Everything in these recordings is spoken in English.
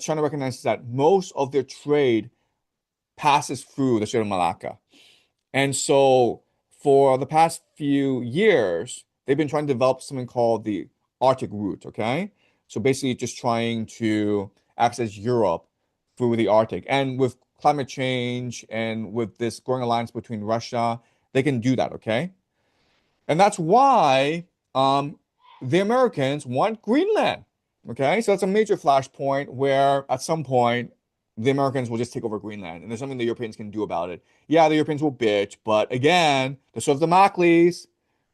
China recognizes that most of their trade passes through the Strait of Malacca. And so for the past few years, they've been trying to develop something called the Arctic route, okay? So basically just trying to access Europe through the Arctic. And with climate change and with this growing alliance between Russia, they can do that, okay? And that's why the Americans want Greenland. Okay, so that's a major flashpoint where at some point the Americans will just take over Greenland, and there's something the Europeans can do about it. Yeah, the Europeans will bitch, but again, the sword of Damocles,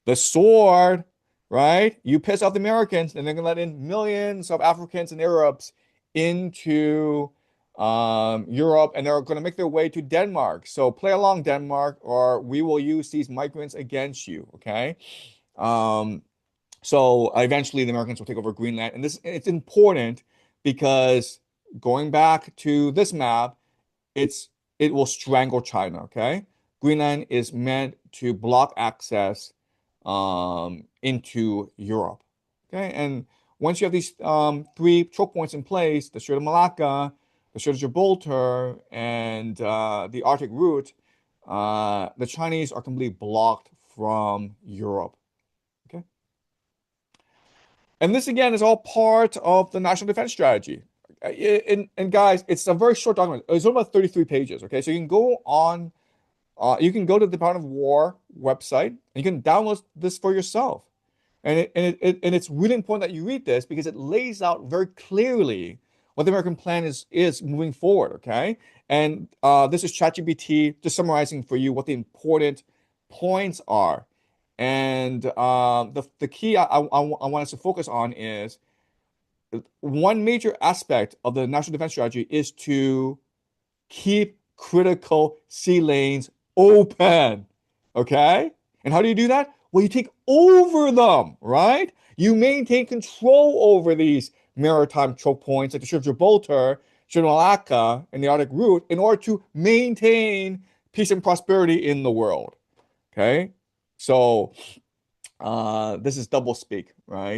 the sword, right? You piss off the Americans, and they're gonna let in millions of Africans and Arabs into Europe, and they're gonna make their way to Denmark. So play along, Denmark, or we will use these migrants against you. Okay. Um, so eventually the Americans will take over Greenland. And this it's important because going back to this map, it will strangle China, okay? Greenland is meant to block access into Europe. Okay? And once you have these three choke points in place, the Strait of Malacca, the Strait of Gibraltar, and the Arctic route, the Chinese are completely blocked from Europe. Okay. And this again is all part of the national defense strategy. And guys, it's a very short document. It's only about 33 pages. Okay, so you can go on, you can go to the Department of War website and you can download this for yourself. And it's really important that you read this because it lays out very clearly what the American plan is moving forward. Okay, and this is ChatGPT just summarizing for you what the important points are. And the key I want us to focus on is one major aspect of the national defense strategy is to keep critical sea lanes open. Okay? And how do you do that? Well, you take over them, right? You maintain control over these maritime choke points like the Strait of Gibraltar, Strait of Malacca, and the Arctic route in order to maintain peace and prosperity in the world. Okay? So this is double speak, right?